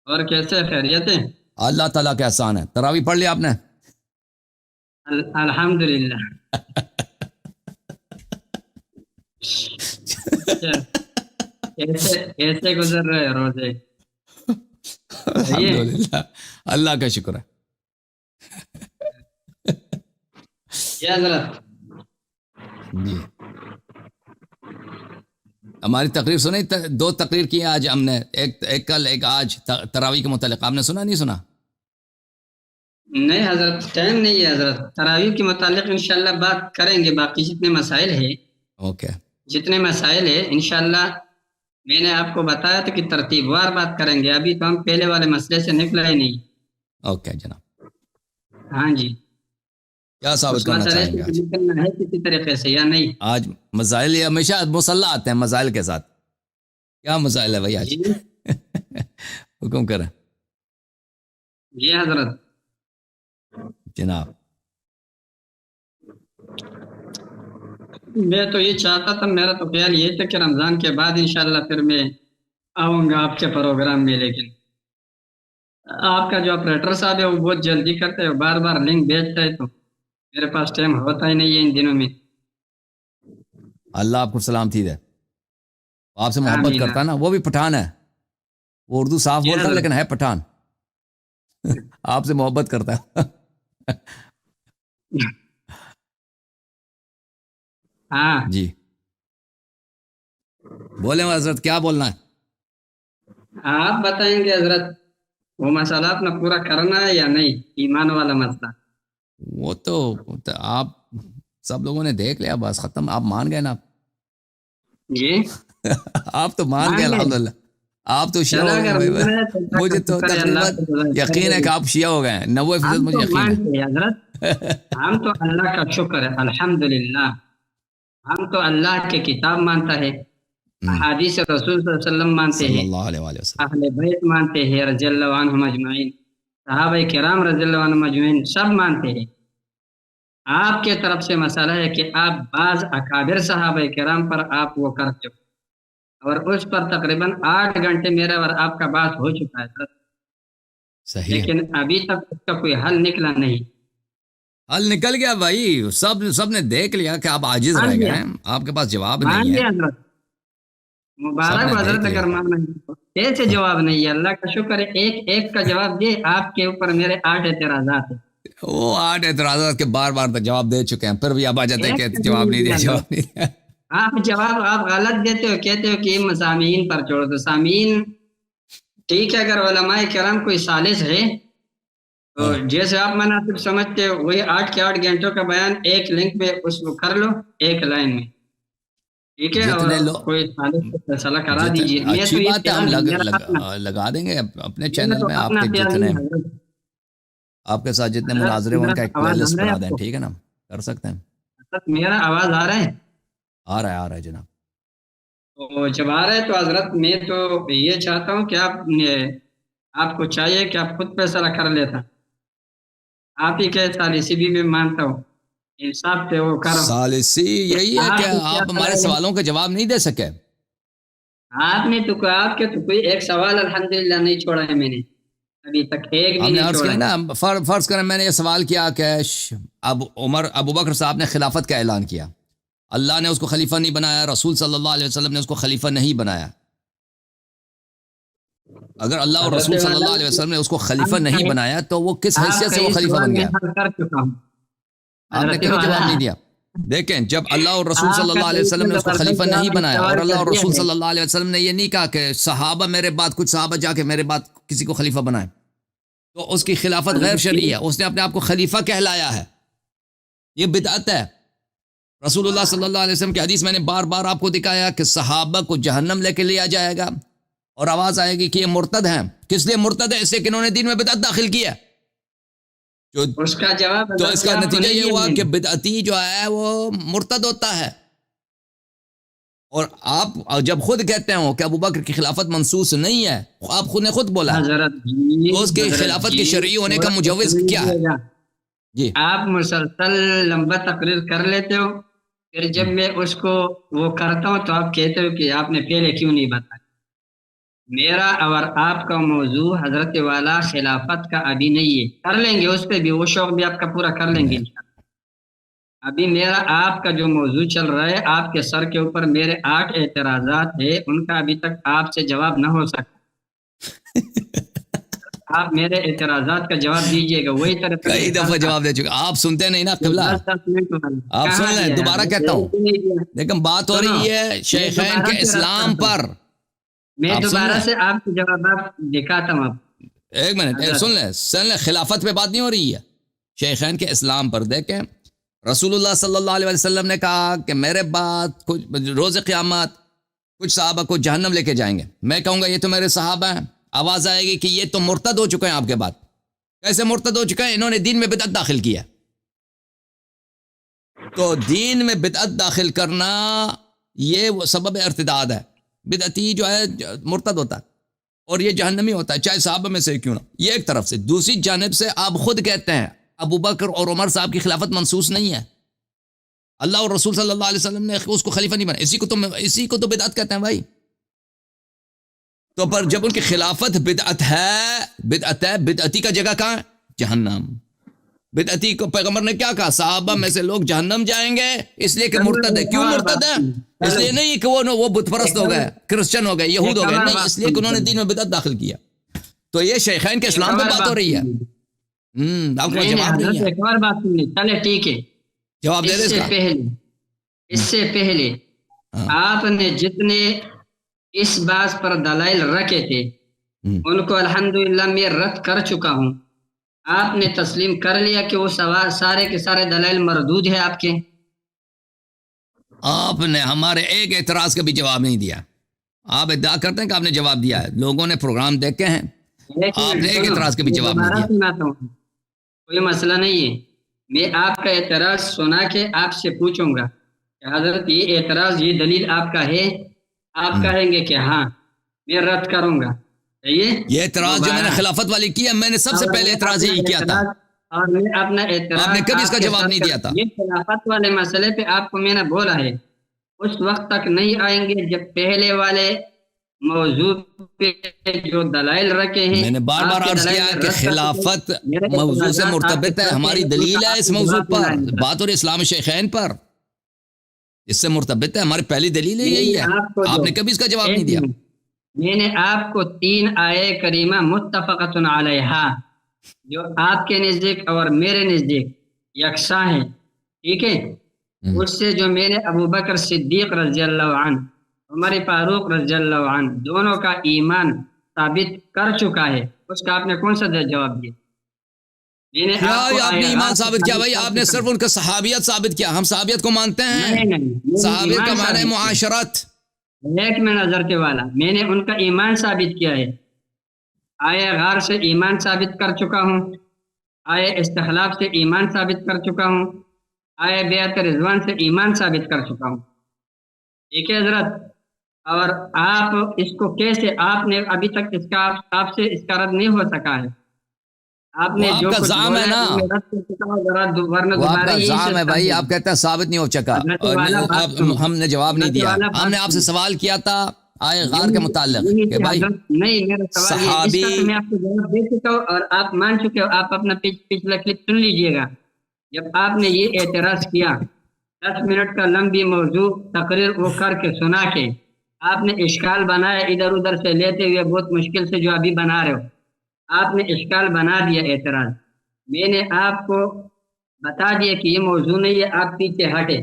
اور کیسے خیریت ہے؟ اللہ تعالیٰ کا احسان ہے. تراویح پڑھ لیا آپ نے؟ الحمدللہ. اچھا، کیسے کیسے گزر رہے ہیں روزے؟ صحیح ہے. الحمدللہ. اللہ کا شکر ہے. یہ حضرت جی ہماری تقریر سنی، دو تقریر کی آج ہم نے، ایک کل ایک آج تراویح کے متعلق. آپ نے سنا نہیں سنا؟ نہیں حضرت، ٹائم نہیں ہے حضرت. تراویح کے متعلق انشاءاللہ بات کریں گے. باقی جتنے مسائل ہیں اوکے. انشاءاللہ میں نے آپ کو بتایا تھا کہ ترتیب وار بات کریں گے. ابھی تو ہم پہلے والے مسئلے سے نکلا ہی نہیں. اوکے جناب. ہاں جی. کیا ثابت اس کرنا مسئلے چاہیں گے سے آج؟ نکلنا ہے کسی طریقے سے یا نہیں؟ آج مسائل یہ ہمیشہ مسلح آتے ہیں مسائل کے ساتھ. کیا مسائل ہے بھائی آج؟ جی حکم کریں جی حضرت. جناب. میں تو یہ چاہتا تھا، میرا تو خیال یہ تھا کہ رمضان کے بعد انشاءاللہ پھر میں آؤں گا آپ کے پروگرام میں، لیکن آپ کا جو آپریٹر صاحب ہے وہ بہت جلدی کرتے ہیں، بار بار لنک بھیجتا ہے، تو میرے پاس ٹائم ہوتا ہی نہیں ہے ان دنوں میں. اللہ آپ کو سلامتی دے. آپ سے محبت آمین. کرتا ہے نا، وہ بھی پٹھان ہے. وہ اردو صاف جی بولتا ہے حضرت. لیکن ہے پٹھان. آپ سے محبت کرتا ہے. ہاں جی بولیں حضرت، کیا بولنا ہے؟ آپ بتائیں گے حضرت، وہ مسئلہ اپنا پورا کرنا ہے یا نہیں؟ ایمان والا مسئلہ. وہ تو آپ سب لوگوں نے دیکھ لیا، بس ختم. آپ مان گئے نا. جی آپ تو مان گئے مان گئے. الحمدللہ. آپ تو شیعہ چلو ہو اگر گئے. مان رہے تو اللہ کا مجھے تو شکر ہے، اللہ تقریباً کو خدا کر یقین دے ہے کہ گی. آپ شیعہ ہو گئے ہیں. 90% ہم مجھے تو یقین ہے. مانتے ہیں حضرت، ہم تو اللہ کا شکر ہے الحمدللہ. ہم تو اللہ کے کتاب مانتا ہے، احادیث رسول صلی اللہ علیہ وسلم مانتے صلی ہیں، اللہ علیہ وآلہ وسلم. اہل بیت مانتے ہیں رضی اللہ عنہم اجمعین، صحابہ کرام رضی اللہ عنہم اجمعین سب مانتے ہیں. آپ کے طرف سے مسئلہ ہے کہ آپ بعض اکابر صحابہ کرام پر آپ وہ کرتے ہو، اور اس پر تقریباً 8 گھنٹے میرا اور آپ کا بات ہو چکا ہے، صحیح ہے. لیکن ابھی تک اس کا کوئی حل نکلا نہیں. حل نکل گیا بھائی. سب نے دیکھ لیا کہ آپ عاجز مان رہ گئے لیا، ہیں. آپ کے پاس جواب مان نہیں ہے. لیا حضرت. سب مبارک نے ہو دیکھ حضرت لیا. اگر ماننا ہے. کیسے جواب نہیں ہے؟ اللہ کا شکر ہے، ایک ایک کا جواب دے. آپ کے اوپر میرے 8 اعتراضات ہیں. وہ 8 اعتراضات کے بار بار تک جواب دے چکے ہیں، پھر بھی آپ آ جاتے ہیں ایک کہ کا جواب نہیں دیا دیا، حضرت. جواب نہیں دیا. آپ غلط دیتے ہو، کہتے ہو کہ سامعین پر چھوڑ دو. سامعین ٹھیک ہے، اگر علماء کرام کوئی ثالث ہے تو جیسے آپ مناسب سمجھتے ہو وہی 8 کے 8 گھنٹوں کا بیان ایک لنک میں اس کو کر لو، ایک لائن میں. ٹھیک ہے، اور جتنے لوگ کوئی ثالث کو فیصلہ کرا دیجیے. میں تو اچھی یہ بات ہے، ہم خیال ہے، میرا لگا دیں گے اپنے میرا چینل تو میں. آپ اپنا کے خیال جتنے نہیں ہے حضرت. آپ کے ساتھ جتنے حضرت مناظرے ہیں ان میرا کا ایک پلے آواز آ لسٹ رہا ہے بنا آپ دیں. کو؟ ٹھیک ہے نا، کر سکتے ہیں. حضرت میرا آواز آ رہا ہے؟ آ رہا ہے جناب. تو جب آ رہا ہے تو حضرت میں تو یہ چاہتا ہوں کہ آپ کو چاہیے کہ آپ خود فیصلہ کر لیتا. آپ ہی کہ ثالثی بھی میں مانتا ہوں، انصاف پہ وہ کرو. ثالثی یہی ہے کہ آپ کو کیا آپ ہمارے رائے ہے؟ سوالوں کا جواب نہیں دے سکے. آپ نے تو آپ کے تو کوئی ایک سوال الحمدللہ نہیں چھوڑا ہے، میں نے ابھی تک ایک بھی ہم نے نہیں عرض چھوڑا کیا ہے. نا، فرض کریں میں نے یہ سوال کیا کہ ابو بکر صاحب نے خلافت کا اعلان کیا. اللہ نے اس کو خلیفہ نہیں بنایا، رسول صلی اللہ علیہ وسلم نے اس کو خلیفہ نہیں بنایا. اگر اللہ اور حضرت رسول صلی اللہ والا، علیہ وسلم نے اس کو خلیفہ آپ کا نہیں بنایا تو وہ کس آپ حیثیت کا سے وہ یہ خلیفہ سوال بن میں گیا؟ حل کر چکا ہوں. آپ نے حضرت کبھی جواب والا، نہیں دیا. دیکھیں، جب اللہ اور رسول صلی آپ کا اللہ تو علیہ وسلم اتنا نے اس کو زبردست خلیفہ نہیں جواب اس بنایا، اور سوال اللہ کا اور دیا رسول ہے. صلی اللہ علیہ وسلم نے یہ نہیں کہا کہ صحابہ میرے بعد، کچھ صحابہ جا کے میرے بعد کسی کو خلیفہ بنائیں، تو اس کی خلافت غیر شرعی ہے. اس نے اپنے آپ کو خلیفہ کہلایا ہے. یہ بدعت ہے. رسول اللہ صلی اللہ علیہ وسلم کی حدیث میں نے بار بار آپ کو دکھایا کہ صحابہ کو جہنم لے کے لیا جائے گا اور آواز آئے گی کہ یہ مرتد ہیں. کس لیے مرتد ہے؟ اس لیے کہ انہوں نے دین میں بدعت داخل کی ہے. اس کا جواب تو حضرت اس کا آپ کو نتیجہ نہیں یہ دیا ہوا میں کہ نے. بدعتی جو ہے وہ مرتد ہوتا ہے. اور آپ جب خود کہتے ہو کہ ابو بکر کی خلافت منسوس نہیں ہے، آپ خود نے خود بولا ہے، حضرت جی، تو اس کی حضرت خلافت جی کی شرعی ہونے کا تھوڑا سا مجوز کیا ہے؟ سمجھیے گا. جی آپ مسلسل لمبا تقریر کر لیتے ہو، پھر جب میں اس کو وہ کرتا ہوں تو آپ کہتے ہو کہ آپ نے پہلے کیوں نہیں بتایا. میرا اور آپ کا موضوع حضرت والا خلافت کا ابھی نہیں ہے، کر لیں گے اس پہ بھی، وہ شوق بھی آپ کا پورا کر لیں گے انشاءاللہ۔ ابھی میرا آپ کا جو موضوع چل رہا ہے، آپ کے سر کے اوپر میرے 8 اعتراضات ہیں، ان کا ابھی تک آپ سے جواب نہ ہو سکا۔ آپ میرے اعتراضات کا جواب دیجئے گا، وہی طرح کئی دفعہ جواب دے چکے، آپ سنتے نہیں نا قبلہ، آپ سن لیں، دوبارہ کہتا ہوں، لیکن بات ہو رہی ہے شیخین کے اسلام پر۔ میں آپ سن دوبارہ لیں، سے آپ کے جوابات دکھاتا ہوں آپ۔ ایک منٹ سن لیں، خلافت پہ بات نہیں ہو رہی ہے، شیخین کے اسلام پر۔ دیکھیں رسول اللہ صلی اللہ علیہ وسلم نے کہا کہ میرے بعد روز قیامت کچھ صحابہ کو جہنم لے کے جائیں گے، میں کہوں گا یہ تو میرے صحابہ ہیں، آواز آئے گی کہ یہ تو مرتد ہو چکے ہیں آپ کے بعد۔ کیسے مرتد ہو چکے ہیں؟ انہوں نے دین میں بدعت داخل کیا۔ تو دین میں بدعت داخل کرنا یہ وہ سبب ارتداد ہے، بدعتی جو ہے مرتد ہوتا ہے اور یہ جہنمی ہوتا ہے، چاہے صحابہ میں سے کیوں نہ۔ یہ ایک طرف سے، دوسری جانب سے آپ خود کہتے ہیں ابو بکر اور عمر صاحب کی خلافت منسوس نہیں ہے، اللہ اور رسول صلی اللہ علیہ وسلم نے اس کو خلیفہ نہیں بنا، اسی کو تو بدعت کہتے ہیں بھائی۔ تو پر جب ان کی خلافت بدعت ہے، بدعتی کا جگہ کہاں ہے؟ جہنم۔ بدعتی کو پیغمبر نے کیا کہا؟ صحابہ میں سے لوگ جہنم جائیں گے، اس لیے کہ مرتد ہے۔ کیوں مرتد ہے؟ اس لیے نہیں کہ وہ بت پرست ہو گئے، کرسچن ہو گئے، یہود ہو گئے، نہیں، اس لیے کہ انہوں نے دین میں بدعت داخل کیا۔ تو یہ شیخین کے اسلام پہ بات ہو رہی ہے۔ آپ کو جواب نہیں ہے، ایک اور بات سنیے، چلے ٹھیک ہے۔ جواب دے دے اس سے پہلے آپ نے جتنے اس بات پر دلائل رکھے تھے ان کو الحمدللہ میں رد کر چکا ہوں۔ آپ نے تسلیم کر لیا کہ وہ سارے کے سارے دلائل مردود ہیں آپ کے۔ آپ نے ہمارے ایک اعتراض کا بھی جواب نہیں دیا۔ آپ ادعا کرتے ہیں کہ آپ نے جواب دیا ہے، لوگوں نے پروگرام دیکھے ہیں، آپ نے ایک اعتراض کا بھی جواب نہیں دیا۔ سناتا ہوں، کوئی مسئلہ نہیں ہے، میں آپ کا اعتراض سنا کے آپ سے پوچھوں گا کہ حضرت یہ اعتراض، یہ دلیل آپ کا ہے؟ آپ کہیں گے کہ ہاں، میں رد کروں گا۔ یہ اعتراض جو میں نے خلافت والی کیا، میں نے سب سے پہلے اعتراض یہی کیا تھا، اور میں اپنا اعتراض آپ نے کبھی اس کا جواب نہیں دیا تھا۔ یہ خلافت والے مسئلے پہ آپ کو میں نے بولا ہے اس وقت تک نہیں آئیں گے جب پہلے والے موضوع پہ جو دلائل رکھے ہیں، میں نے بار بار عرض کیا کہ خلافت موضوع سے مرتبط ہے، ہماری دلیل ہے اس موضوع پر، بات اور اسلام شیخین پر اس سے مرتبط ہے، ہماری پہلی دلیل یہی ہے۔ آپ نے کبھی اس کا جواب نہیں دیا۔ میں نے آپ کو 3 آیے کریمہ متفقۃ علیہا جو آپ کے نزدیک اور میرے نزدیک یکساں ہیں، ٹھیک ہے، اس سے جو میرے ابو بکر صدیق رضی اللہ عنہ، عمر فاروق رضی اللہ عنہ دونوں کا ایمان ثابت کر چکا ہے، اس کا آپ نے کون سا جواب دیا؟ کیا آپ نے ایمان ثابت کیا بھائی؟ آپ نے صرف ان کا صحابیت ثابت کیا، ہم صحابیت کو مانتے ہیں، صحابیت کا معنی ہے معاشرت۔ ایک میں نظر کے والا، میں نے ان کا ایمان ثابت کیا ہے، آئے غار سے ایمان ثابت کر چکا ہوں، آئے استخلاف سے ایمان ثابت کر چکا ہوں، آئے بیعت رضوان سے ایمان ثابت کر چکا ہوں، ٹھیک ہے حضرت۔ اور آپ اس کو کیسے، آپ نے ابھی تک اس کا آپ سے اس کا رد نہیں ہو سکا ہے، آپ نے جو کچھ بولا ہے نا، وہ رد کر چکا ہوں، ورنہ دوبارہ یہی الزام ہے بھائی، آپ کہتے ہیں ثابت نہیں ہو چکا، ہم نے جواب نہیں دیا، ہم نے آپ سے سوال کیا تھا آئے غار کے متعلق کہ بھائی نہیں، میرا سوال یہ اس کا تو میں آپ کو جواب دے چکا ہوں اور آپ مان چکے ہو، آپ اپنا پچھلا کلپ سن لیجئے گا۔ جب آپ نے یہ اعتراض کیا 10 منٹ کا لمبی موضوع تقریر وہ کر کے سنا کے آپ نے اشکال بنایا، ادھر ادھر سے لیتے ہوئے بہت مشکل سے جو ابھی بنا رہے ہو، آپ نے اشکال بنا دیا اعتراض، میں نے آپ کو بتا دیا کہ یہ موضوع نہیں ہے، آپ پیچھے ہٹے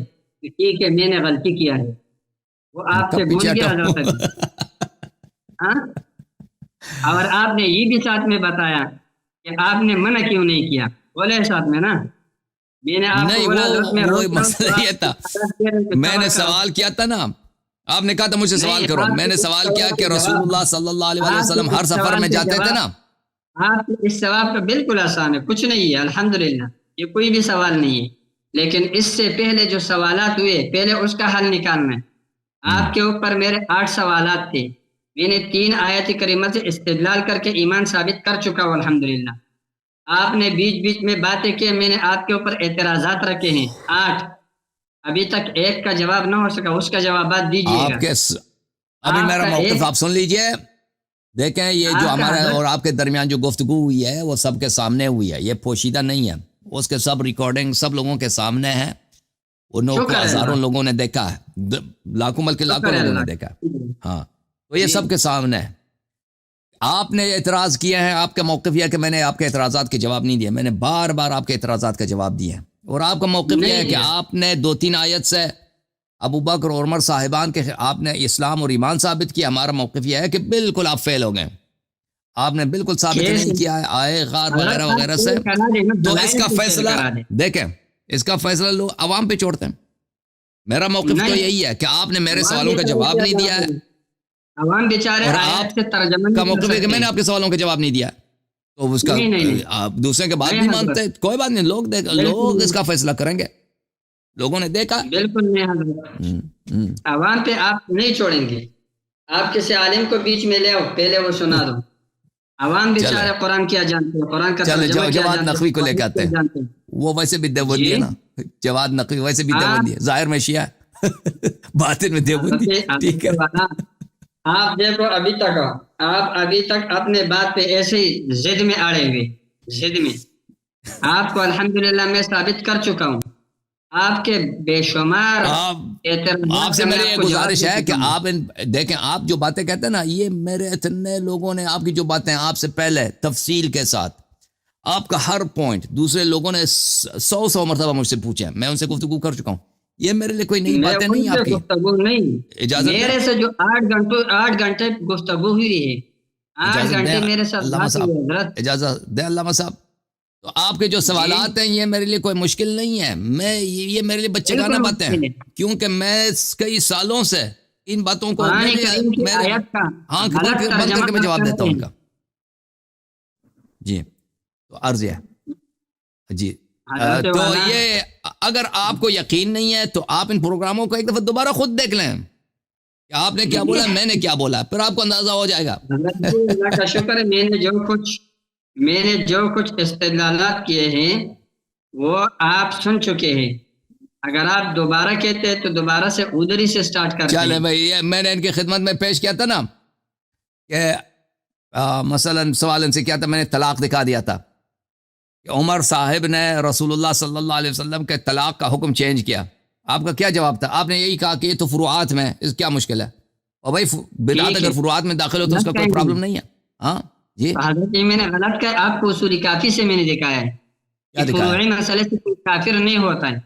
کہ ٹھیک ہے میں نے غلطی کیا ہے، وہ آپ سے بھول گیا حضرت۔ ہاں، اور آپ نے یہ بھی ساتھ میں بتایا کہ آپ نے منع کیوں نہیں کیا، بولے ساتھ میں نا، میں نے آپ کو بولا حضرت میں وہ مسئلہ یہ تھا، میں نے سوال کیا تھا نا، آپ نے کہا تھا مجھ سے سوال کرو، میں نے سوال کیا کہ رسول اللہ صلی اللہ علیہ وسلم ہر سفر میں جاتے تھے نا۔ آپ اس سوال کا بالکل آسان ہے، کچھ نہیں ہے الحمدللہ، یہ کوئی بھی سوال نہیں ہے، لیکن اس سے پہلے جو سوالات ہوئے پہلے اس کا حل نکالنا ہے۔ آپ کے اوپر میرے 8 سوالات تھے، میں نے 3 آیت کریمہ سے استدلال کر کے ایمان ثابت کر چکا ہوں الحمدللہ۔ آپ نے بیچ بیچ میں باتیں کی، میں نے آپ کے اوپر اعتراضات رکھے ہیں 8، ابھی تک ایک کا جواب نہ ہو سکا، اس کا جوابات دیجیے گا۔ ابھی میرا موقف آپ سن لیجئے، دیکھیں یہ جو ہمارے اور آپ کے درمیان جو گفتگو ہوئی ہے وہ سب کے سامنے ہوئی ہے، یہ پوشیدہ نہیں ہے، اس کے سب ریکارڈنگ سب لوگوں کے سامنے ہے، انہوں کو ہزاروں لوگوں نے دیکھا ہے، لاکھوں بلکہ لاکھوں لوگوں نے دیکھا ہے، ہاں تو یہ سب کے سامنے ہے۔ آپ نے اعتراض کیا ہے، آپ کا موقف یہ ہے کہ میں نے آپ کے اعتراضات کے جواب نہیں دیا، میں نے بار بار آپ کے اعتراضات کا جواب دیا ہے، اور آپ کا موقف یہ ہے کہ آپ نے 2-3 آیت سے ابو بکر اور عمر صاحبان کے آپ نے اسلام اور ایمان ثابت کیا۔ ہمارا موقف یہ ہے کہ بالکل آپ فیل ہو گئے، آپ نے بالکل ثابت نہیں کیا ہے آئے غار وغیرہ وغیرہ سے۔ تو اس کا فیصلہ دیکھیں، اس کا فیصلہ لوگ عوام پہ چھوڑتے ہیں۔ میرا موقف تو یہی ہے کہ آپ نے میرے سوالوں کا جواب نہیں دیا ہے، عوام بیچارے اور آپ کا موقف ہے کہ میں نے آپ کے سوالوں کا جواب نہیں دیا، تو اس کا آپ دوسرے کے بات نہیں مانتے، کوئی بات نہیں، لوگ اس کا فیصلہ کریں گے، لوگوں نے دیکھا۔ بالکل نہیں حضرت، عوام پہ آپ نہیں چھوڑیں گے، آپ کسی عالم کو بیچ میں لے آؤ، پہلے وہ سنا دو، عوام بیچارے قرآن کیا جانتے ہیں، قرآن کا ترجمہ کیا جواد جانتے نقوی کو لے کے آتے ہیں، ہیں۔ وہ ویسے بھی دیوبندی ہے نا، جواد نقوی ویسے بھی دیوبندی ہے، ظاہر میں شیعہ ہے باطن میں دیوبندی، ٹھیک ہے۔ آپ دیکھو ابھی تک اپنے بات پہ ایسے ہی ضد میں اڑے ہوئے، ضد میں آپ کو الحمدللہ میں ثابت کر چکا ہوں، آپ کے بے شمار آپ سے میری یہ گزارش ہے کہ آپ دیکھیں، آپ جو باتیں کہتے ہیں نا، یہ میرے اتنے لوگوں نے آپ کی جو باتیں آپ سے پہلے تفصیل کے ساتھ آپ کا ہر پوائنٹ دوسرے لوگوں نے 100 مرتبہ مجھ سے پوچھا ہے، میں ان سے گفتگو کر چکا ہوں، یہ میرے لیے کوئی نئی باتیں نہیں آپ کی۔ گفتگو نہیں، اجازت میرے سے جو 8 گھنٹے گفتگو ہوئی ہے، 8 گھنٹے میرے ساتھ بات ہوئی ہے حضرت۔ اجازت دیں علامہ صاحب، تو آپ کے جو سوالات ہیں یہ میرے لیے کوئی مشکل نہیں ہے، یہ میرے لیے بچے گانا باتیں ہیں، کیونکہ میں کئی سالوں سے ان باتوں کو آنکھ بند کر کے میں جواب دیتا ہوں ان کا۔ جی تو عرض ہے جی، تو یہ اگر آپ کو یقین نہیں ہے تو آپ ان پروگراموں کو ایک دفعہ دوبارہ خود دیکھ لیں کہ آپ نے کیا بولا، میں نے کیا بولا، پھر آپ کو اندازہ ہو جائے گا۔ اللہ کا شکر ہے، میں نے جو کچھ استدلالات کیے ہیں وہ آپ سن چکے ہیں، اگر آپ دوبارہ کہتے ہیں تو دوبارہ سے ادھر سے سٹارٹ کرتے ہیں۔ چلے بھائی، میں نے ان کی خدمت میں پیش کیا تھا نا کہ مثلا سوال ان سے کیا تھا، میں نے طلاق دکھا دیا تھا کہ عمر صاحب نے رسول اللہ صلی اللہ علیہ وسلم کے طلاق کا حکم چینج کیا۔ آپ کا کیا جواب تھا؟ آپ نے یہی کہا کہ یہ تو فروعات میں، اس کیا مشکل ہے، اور بھائی بدعت اگر فروعات میں داخل ہو تو اس کا کوئی پرابلم نہیں ہے۔ ہاں جی، حضرت میں نے غلط کہا، آپ کو اصول کافی سے میں نے دکھایا ہے، فروعی مسئلے سے کوئی کافر نہیں ہوتا ہے۔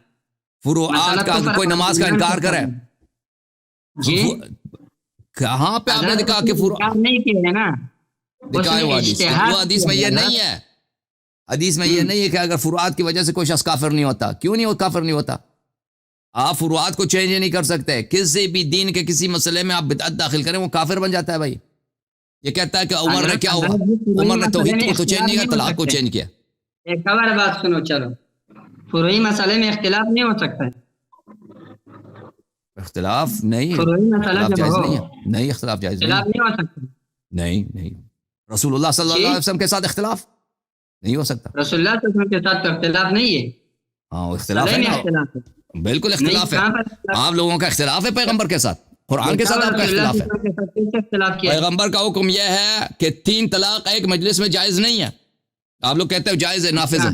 فروعات کا کوئی نماز کا انکار کرے، جی کہاں پہ آپ نے دکھا کہ فروعات نہیں کیا ہے نا، دکھائے وہ حدیث میں یہ نہیں ہے، حدیث میں یہ نہیں ہے کہ اگر فروعات کی وجہ سے کوئی شخص کافر نہیں ہوتا۔ کیوں نہیں کافر نہیں ہوتا؟ آپ فروعات کو چینج نہیں کر سکتے، کسی بھی دین کے کسی مسئلے میں آپ بدعت داخل کریں وہ کافر بن جاتا ہے۔ بھائی یہ کہتا ہے کہ عمر نے کیا ہوا، عمر نے توحید کو تو چینج نہیں کیا، طلاق کو چینج کیا۔ ایک اور بات سنو، چلو فروعی مسئلے میں اختلاف نہیں ہو سکتا ہے، اختلاف نہیں، اختلاف جائز نہیں ہے، نہیں اختلاف جائز نہیں ہو سکتا، نہیں رسول اللہ صلی اللہ علیہ وسلم کے ساتھ اختلاف نہیں ہو سکتا، رسول اللہ صلی اللہ علیہ وسلم کے ساتھ اختلاف نہیں ہے۔ ہاں اختلاف ہے، بالکل اختلاف ہے، آپ لوگوں کا اختلاف ہے پیغمبر کے ساتھ، قرآن کے ساتھ آپ کا اختلاف ہے۔ پیغمبر کا حکم یہ ہے کہ 3 طلاق ایک مجلس میں جائز نہیں ہے، آپ لوگ کہتے ہیں جائز ہے، نافذ ہے،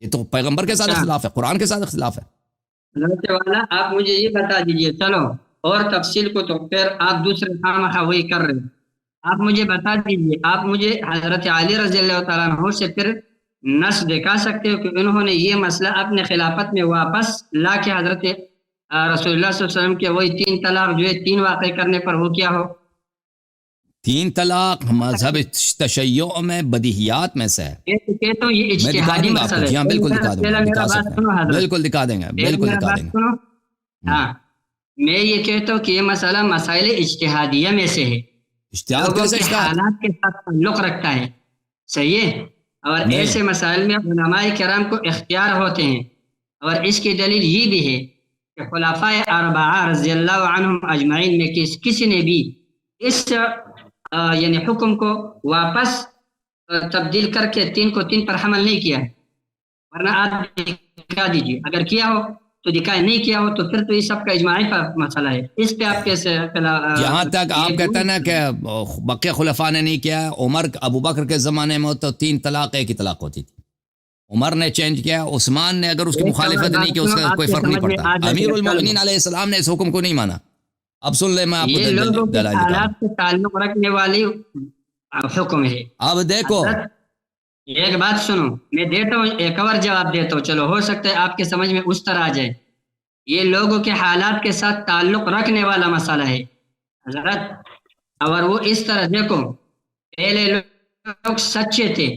یہ تو پیغمبر کے ساتھ اختلاف ہے، قرآن کے ساتھ اختلاف ہے۔ حضرت والا آپ مجھے یہ بتا دیجئے، چلو اور تفصیل کو تو پھر آپ دوسرے خواہ وہی کر رہے ہیں، آپ مجھے بتا دیجئے، آپ مجھے حضرت علی رضی اللہ تعالیٰ عنہ سے پھر نص دکھا سکتے ہو کہ انہوں نے یہ مسئلہ اپنے خلافت میں واپس لا کے حضرت رسول اللہ صلی اللہ علیہ وسلم کے وہی 3 طلاق جو ہے 3 واقع کرنے پر وہ کیا ہو؟ 3 طلاق مذہب تشیع میں بدیہیات میں سے ہے، کہتا ہوں یہ اجتہادی مسئلہ ہے، بالکل دکھا دوں گا، بالکل دکھا دیں گے، بالکل دکھا دیں گے۔ ہاں میں یہ کہتا ہوں کہ یہ مسئلہ مسائل اجتہادیہ میں سے ہے، لوگوں کے حالات کے ساتھ تعلق رکھتا ہے، صحیح ہے، اور ایسے مسائل میں علماء کرام کو اختیار ہوتے ہیں، اور اس کی دلیل یہ بھی ہے کہ خلفائے اربعہ رضی اللہ عنہم اجمعین میں کسی نے بھی اس یعنی حکم کو واپس تبدیل کر کے 3 کو 3 پر حمل نہیں کیا ہے، ورنہ آپ دکھا دیجیے اگر کیا ہو تو دکھائی نہیں کیا ہو تو پھر تو یہ سب کا اجماعی مسئلہ ہے. اس پہ آپ کیسے جہاں تک آپ کہتے ہیں نا کہ بقیہ خلفاء نے نہیں کیا، عمر ابو بکر کے زمانے میں تو 3 طلاق ایک ہی طلاق ہوتی تھی. عمر نے چینج کیا، عثمان نے اگر اس کی مخالفت نہیں کی اس کا کوئی فرق نہیں پڑتا. امیر المومنین علیہ السلام نے اس حکم کو نہیں مانا. اب سن لیں، میں آپ کو یہ لوگوں کے دلائل دکھاؤں. حالات سے تعلق رکھنے والی حکم ہے. اب دیکھو، حضرت ایک بات سنو، میں دیتا ہوں ایک اور جواب دیتا ہوں، چلو ہو سکتا ہے آپ کے سمجھ میں اس طرح آ جائے. یہ لوگوں کے حالات کے ساتھ تعلق رکھنے والا مسئلہ ہے حضرت. اور وہ اس طرح دیکھو، پہلے لوگ سچے تھے.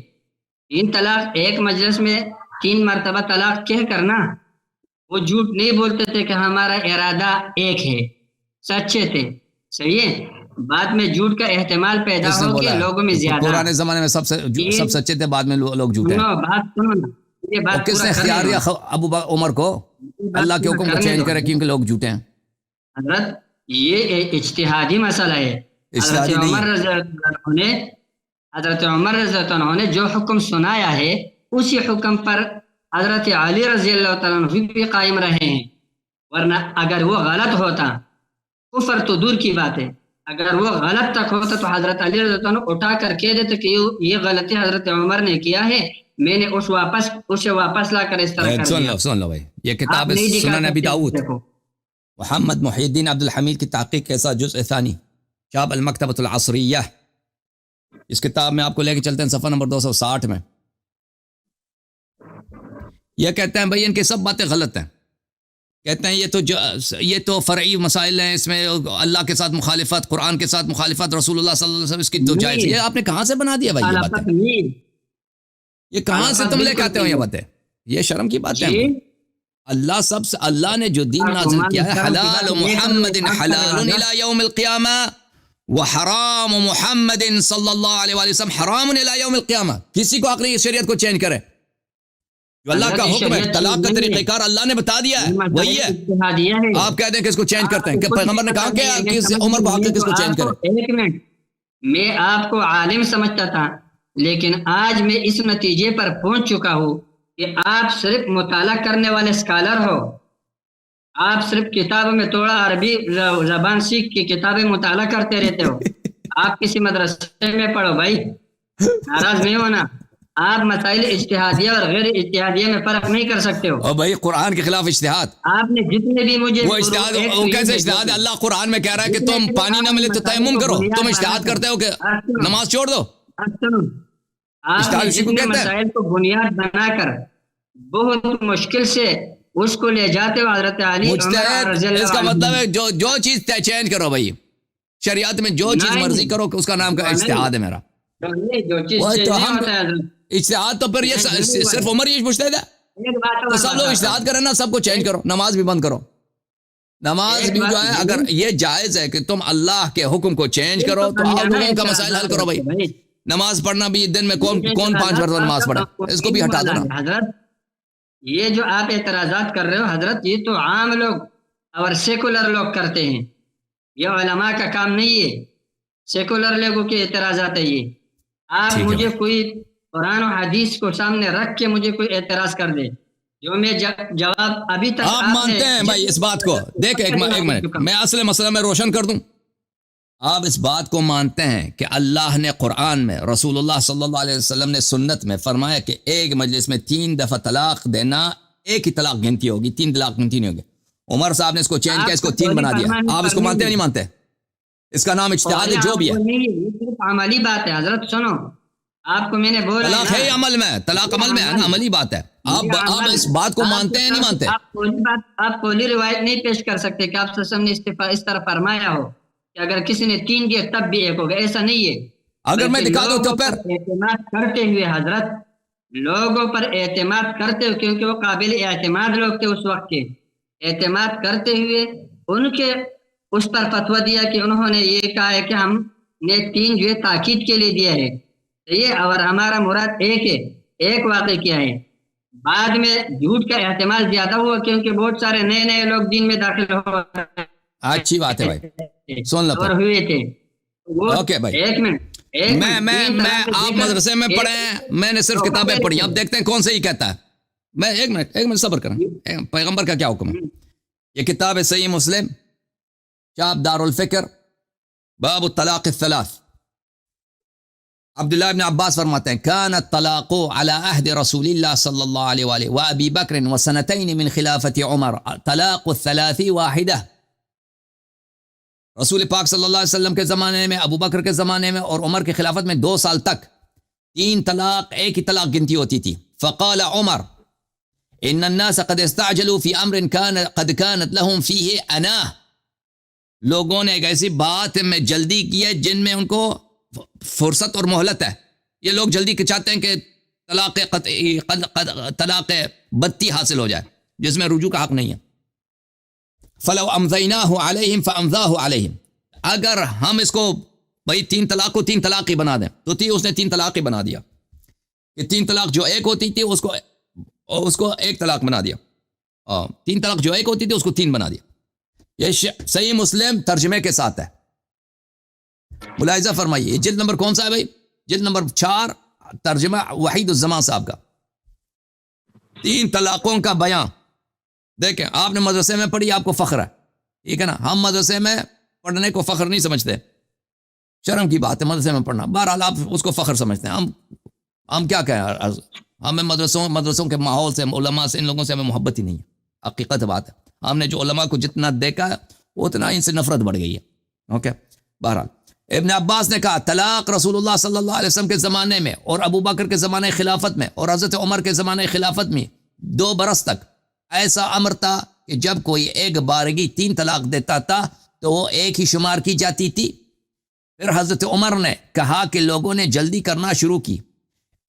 3 طلاق ایک مجلس میں 3 مرتبہ طلاق کہہ کرنا، وہ جھوٹ نہیں بولتے تھے کہ ہمارا ارادہ ایک ہے، سچے تھے. صحیح ہے. بعد میں جھوٹ کا احتمال پیدا کس نے ہو بولا کے ہے؟ لوگوں میں زیادہ. پرانے زمانے میں سب سچے تھے، بعد میں لوگ جھوٹے ہیں. سنو بات، سنو نا، یہ اور بات کس نے پورا اختیار کرنے دیا دو. عمر کو اللہ کے حکم کو چینج کرے کیونکہ لوگ جھوٹے ہیں؟ حضرت یہ ایک اجتہادی مسئلہ ہے. اجتہادی نہیں ہے. حضرت عمر رضی اللہ عنہ نے جو حکم سنایا ہے اسی حکم پر حضرت علی رضی اللہ تعالیٰ عنہ بھی قائم رہے ہیں. ورنہ اگر وہ غلط ہوتا، کفر تو دور کی بات ہے، اگر وہ غلط تک ہوتا تو حضرت علی رضی اللہ عنہ اٹھا کر کہہ دیتے کہ یہ غلطی حضرت عمر نے کیا ہے، میں نے اسے واپس لا کر اس طرح کر دیا. سن لو بھائی، یہ کتاب ہے سنن ابی داؤد، محمد محی الدین عبد الحمید کی تحقیق کے ساتھ جزء ثانی، چاپ المکتبۃ العصریہ. اس کتاب میں آپ کو لے کے چلتے ہیں صفحہ نمبر 260 میں. یہ کہتے ہیں بھائی ان کی سب باتیں غلط ہیں. کہتے ہیں یہ تو فرعی مسائل ہیں، اس میں اللہ کے ساتھ مخالفت، قرآن کے ساتھ مخالفت، رسول اللہ صلی اللہ علیہ وسلم اس کی تو جائز. یہ آپ نے کہاں سے بنا دیا بھائی یہ باتیں؟ یہ کہاں سے تم لے کے آتے ہو یہ باتیں؟ یہ شرم کی بات ہے. اللہ نے جو دین نازل کیا ہے، حلال محمد حلال الی یوم القیامہ وحرام محمد صلی اللہ علیہ وسلم حرام الی یوم القیامہ. کسی کو عقلی شریعت کو چینج کرے، جو اللہ کا حکم ہے، طلاق کا طریقہ کار اللہ نے بتا دیا ہے، وہی ہے. آپ کہتے ہیں کہ اس کو چینج کرتے ہیں، کہ پیغمبر نے کہا کہ عمر کو حق ہے کہ اس کو چینج کرے. ایک منٹ، میں آپ کو عالم سمجھتا تھا، لیکن آج میں اس نتیجے پر پہنچ چکا ہوں کہ آپ صرف مطالعہ کرنے والے اسکالر ہو. آپ صرف کتابوں میں تھوڑا عربی زبان سیکھ کے کتابیں مطالعہ کرتے رہتے ہو. آپ کسی مدرسے میں پڑھو بھائی، ناراض نہیں ہونا. آپ مسائل اجتہادیہ اور غیر اجتہادیہ میں فرق نہیں کر سکتے ہو. اور بھائی قرآن کے خلاف اجتہاد، آپ نے جتنے بھی مجھے وہ اجتہاد، وہ کیسے اجتہاد ہے؟ اللہ قرآن میں کہہ رہا ہے کہ تم پانی نہ ملے تو تیمم کرو. تم اجتہاد کرتے ہو کہ نماز چھوڑ دو. آپ نے جتنے مسائل کو بنیاد بنا کر بہت مشکل سے اس کو لے جاتے ہو حضرت علی عمر رضی اللہ عنہ. اس کا مطلب ہے جو چیز چینج کرو بھائی، شریعت میں جو چیز مرضی کرو کہ اس کا نام کا اجتہاد ہے میرا. جو چیز اجتہاد تو پھر یہ صرف عمر ہی پوچھتے تھے، تو سب لوگ اجتہاد کریں نا، سب کو چینج کرو، نماز بھی بند کرو. نماز بھی جو ہے اگر یہ جائز ہے کہ تم اللہ کے حکم کو چینج کرو تو آپ لوگوں کا مسائل حل کرو بھائی. نماز پڑھنا بھی دن میں کون 5 مرتبہ نماز پڑھے، اس کو بھی ہٹا دو نا. حضرت یہ جو آپ اعتراضات کر رہے ہو حضرت، یہ تو عام لوگ اور سیکولر لوگ کرتے ہیں، یہ علماء کا کام نہیں ہے. سیکولر لوگوں کے اعتراضات ہے یہ. آپ مجھے کوئی قرآن و حدیث کو سامنے رکھ کے مجھے کوئی اعتراض کر دے، جو میں جواب ابھی تک آپ مانتے ہیں بھائی اس بات کو؟ دیکھ ایک منٹ میں اصل مسئلہ میں روشن کر دوں. آپ اس بات کو مانتے ہیں کہ اللہ نے قرآن میں، رسول اللہ صلی اللہ علیہ وسلم نے سنت میں فرمایا کہ ایک مجلس میں 3 دفعہ طلاق دینا ایک ہی طلاق گنتی ہوگی، 3 طلاق گنتی نہیں ہوگی. عمر صاحب نے اس کو چینج کیا، اس کو 3 بنا دیا. آپ اس کو مانتے ہیں نہیں مانتے؟ اس کا نام اجتہاد ہے جو بھی ہے. صرف عملی بات ہے حضرت. سنو، آپ کو میں نے بولا طلاق ہے عمل میں، طلاق عمل میں ہے نا، عملی بات ہے. آپ اس بات کو مانتے ہیں نہیں مانتے؟ آپ کوئی روایت نہیں پیش کر سکتے کہ آپ نے اس طرح فرمایا ہو کہ اگر کسی نے 3 دیا تب بھی 1 ہوگا. ایسا نہیں ہے. اگر میں دکھا دوں تو پھر اعتماد کرتے ہوئے حضرت، لوگوں پر اعتماد کرتے ہوئے، کیونکہ وہ قابل اعتماد لوگ تھے اس وقت کے، اعتماد کرتے ہوئے ان کے اس پر فتویٰ دیا کہ انہوں نے یہ کہا ہے کہ ہم نے 3 جو ہے تاکید کے لیے دیا ہے یہ، اور ہمارا مراد ایک ہے. ایک واقع کیا ہے. بعد میں جھوٹ کا احتمال زیادہ ہوا کیونکہ بہت سارے نئے لوگ دین میں داخل ہو. اچھی بات ہے بھائی، سن لو ہوئے تھے. اوکے بھائی، ایک منٹ، میں آپ مدرسے میں پڑھے ہیں، میں نے صرف کتابیں پڑھی. اب دیکھتے ہیں کون سے ہی کہتا ہے. میں ایک منٹ صبر کریں. پیغمبر کا کیا حکم ہے؟ یہ کتاب ہے صحیح مسلم چاپ دار الفکر باب الطلاق الثلاث. عبداللہ ابن عباس فرماتے ہیں کان الطلاق على عہد رسول اللہ صلی اللہ علیہ وآلہ وابی بکر وسنتین من خلافت عمر طلاق الثلاث واحدہ. رسول پاک صلی اللہ علیہ وسلم کے زمانے میں، ابو بکر کے زمانے میں اور عمر کے خلافت میں 2 سال تک 3 طلاق ایک ہی طلاق گنتی ہوتی تھی. فقال عمر ان الناس قد استعجلوا في امر قد كانت لهم فيه اناہ. لوگوں نے ایک ایسی بات میں جلدی کی ہے جن میں ان کو فرصت اور مہلت ہے. یہ لوگ جلدی کے چاہتے ہیں کہ طلاق قطعی طلاق بتی حاصل ہو جائے جس میں رجوع کا حق نہیں ہے. فلو امضیناہ علیہم فامضاہ علیہم. اگر ہم اس کو بھائی 3 طلاق کو 3 طلاق ہی بنا دیں تو اس نے 3 طلاق ہی بنا دیا کہ 3 طلاق جو ایک ہوتی تھی اس کو 1 طلاق بنا دیا. 3 طلاق جو ایک ہوتی تھی اس کو 3 بنا دیا. یہ صحیح مسلم ترجمے کے ساتھ ہے. ملاحظہ فرمائیے جلد نمبر کون سا ہے بھائی؟ جلد نمبر 4 ترجمہ وحید الزمان صاحب کا. 3 طلاقوں کا بیان دیکھیں. آپ نے مدرسے میں پڑھی، آپ کو فخر ہے، ٹھیک ہے نا. ہم مدرسے میں پڑھنے کو فخر نہیں سمجھتے، شرم کی بات ہے مدرسے میں پڑھنا. بہرحال آپ اس کو فخر سمجھتے ہیں. ہم کیا کہیں، ہمیں مدرسوں کے ماحول سے، علماء سے، ان لوگوں سے ہمیں محبت ہی نہیں ہے. حقیقت بات ہے. ہم نے جو علماء کو جتنا دیکھا ہے اتنا ان سے نفرت بڑھ گئی ہے. اوکے. بہرحال ابن عباس نے کہا طلاق رسول اللہ صلی اللہ علیہ وسلم کے زمانے میں اور ابو بکر کے زمانے خلافت میں اور حضرت عمر کے زمانے خلافت میں 2 برس تک ایسا امر تھا کہ جب کوئی ایک بارگی 3 طلاق دیتا تھا تو وہ ایک ہی شمار کی جاتی تھی. پھر حضرت عمر نے کہا کہ لوگوں نے جلدی کرنا شروع کی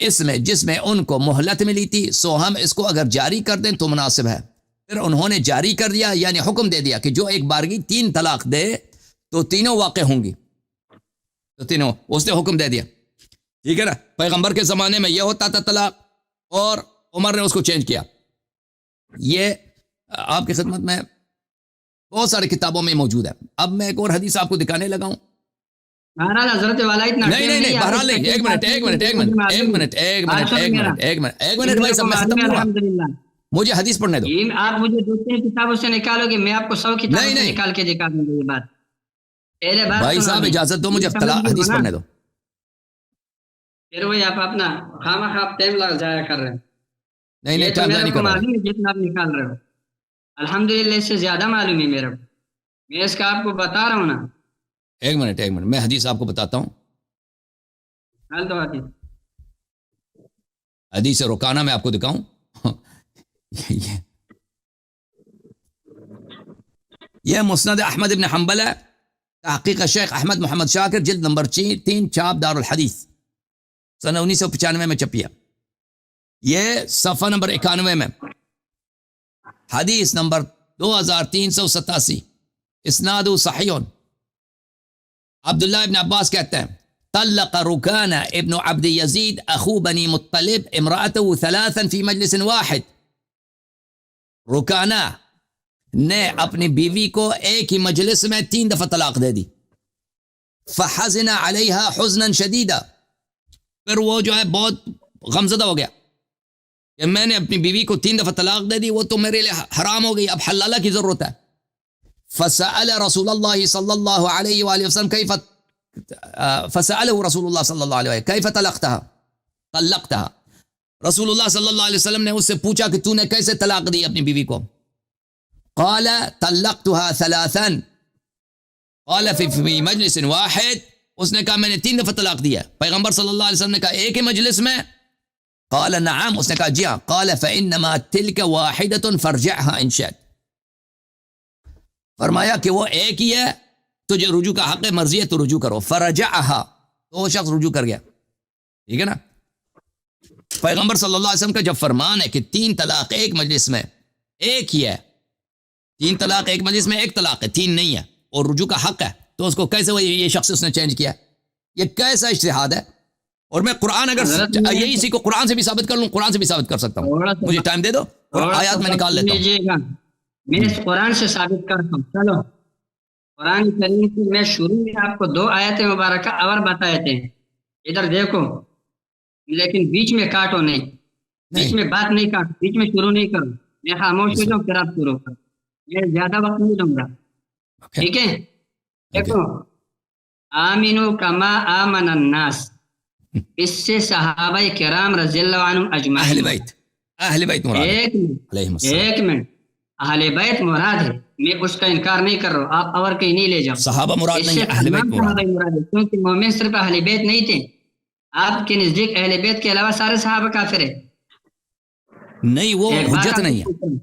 اس میں جس میں ان کو مہلت ملی تھی، سو ہم اس کو اگر جاری کر دیں تو مناسب ہے. پھر انہوں نے جاری کر دیا، یعنی حکم دے دیا کہ جو ایک بارگی 3 طلاق دے تو تینوں واقع ہوں گی. تو تینوں اس نے حکم دے دیا، ٹھیک ہے نا. پیغمبر کے زمانے میں یہ ہوتا تھا طلاق اور عمر نے اس کو چینج کیا. یہ آپ کی خدمت میں بہت ساری کتابوں میں موجود ہے. اب میں ایک اور حدیث آپ کو دکھانے لگا ہوں. بہرحال حضرت والا اتنا نہیں بہرحال نہیں. ایک منٹ بھائی صاحب، میں ختم ہوا. الحمدللہ. مجھے حدیث پڑھنے دو. آپ مجھے 2-3 کتابوں سے نکالو گے، میں آپ کو 100 کتابوں سے نکال کے دکھا دوں گا. یہ بات پہلے بات بھائی صاحب اجازت دو، مجھے حدیث پڑھنے دو. پھر وہی آپ اپنا خواہ ٹائم ضائع کر رہے ہیں. نہیں ٹائم ضائع نہیں کر رہا. جتنا آپ نکال رہے ہو الحمدللہ اس سے زیادہ معلوم ہے میرے کو. میں اس کا آپ کو بتا رہا ہوں نا. ایک منٹ میں حدیث آپ کو بتاتا ہوں. حدیث رکانہ میں آپ کو دکھاؤں. یہ مسند احمد ابن حنبل ہے، تحقیق شیخ احمد محمد شاکر، جلد نمبر 3 چاپ دار الحدیث، سنہ 1995 میں چھپی ہے. یہ صفحہ نمبر 91 میں حدیث نمبر 2387، اسناد صحیح. عبداللہ ابن عباس کہتے ہیں طلق رکانہ ابن عبد یزید اخو بنی مطلب امرأته 3 فی مجلس واحد. رکانہ نے اپنی بیوی کو ایک ہی مجلس میں 3 دفعہ طلاق دے دی. فحزن علیہا حزنا شدیدا. پھر وہ جو ہے بہت غمزدہ ہو گیا کہ میں نے اپنی بیوی کو 3 دفعہ طلاق دے دی، وہ تو میرے لیے حرام ہو گئی، اب حلالہ کی ضرورت ہے. فسأل رسول اللہ صلی اللہ علیہ وآلہ وسلم فسأله رسول اللہ صلی اللہ علیہ وآلہ کیف طلقتها. رسول اللہ صلی اللہ علیہ وسلم نے اس سے پوچھا کہ تو نے کیسے طلاق دی اپنی بیوی کو. قال طلقتها 3 قال في مجلس واحد. اس نے کہا میں نے 3 دفعہ طلاق دیا. پیغمبر صلی اللہ علیہ وسلم نے کہا ایک ہی مجلس میں؟ قال نعم. اس نے کہا جی ہاں. قال فإنما تلك واحدة فارجعها إن شئت. فرمایا کہ وہ ایک ہی ہے، تجھے رجوع کا حق ہے، مرضی ہے تو رجوع کرو. فرجعها، تو وہ شخص رجوع کر گیا. ٹھیک ہے نا. پیغمبر صلی اللہ علیہ وسلم کا جب فرمان ہے کہ 3 طلاق ایک مجلس میں ایک ہی ہے، 3 طلاق ایک مجلس میں 1 طلاق ہے، 3 نہیں ہے، اور رجوع کا حق ہے، تو اس کو کیسے یہ شخص اس نے چینج کیا؟ یہ کیسا اجتہاد ہے؟ اور میں قرآن اگر یہی اسی کو قرآن سے بھی ثابت کر لوں، قرآن سے بھی ثابت کر سکتا ہوں. مجھے ٹائم دے دو اور آیات میں نکال لیتا ہوں. میں اس قرآن سے ثابت کرتا ہوں. چلو قرآن کریم کی میں شروع میں آپ کو 2 آیت مبارکہ اور بتائے تھے، ادھر دیکھو، لیکن بیچ میں کاٹو نہیں. بیچ میں بات نہیں کر، بیچ میں شروع نہیں کرو، میں خاموش ہو جاؤں پھر آپ شروع کرو، میں زیادہ وقت نہیں دوں گا، اوکے ٹھیک ہے؟ دیکھو، آمینو کما آمن الناس، اس سے صحابہ کرام رضی اللہ عنہم اجمعین، اہل بیت مراد ہے ایک منٹ علیہم السلام. ایک منٹ، اہل بیت مراد ہے، میں اس کا انکار نہیں کر رہا ہوں، آپ اور کہیں نہیں لے جاؤ، صحابہ مراد اس نہیں سے ہے، اہل بیت تمام مراد صحابہ ہے. مراد ہے، کیونکہ مومن صرف اہل بیت نہیں تھے، آپ کے نزدیک اہل بیت کے علاوہ سارے صحابہ کافر ہیں. نہیں وہ ایک بات حجت آپ نہیں کو ہے،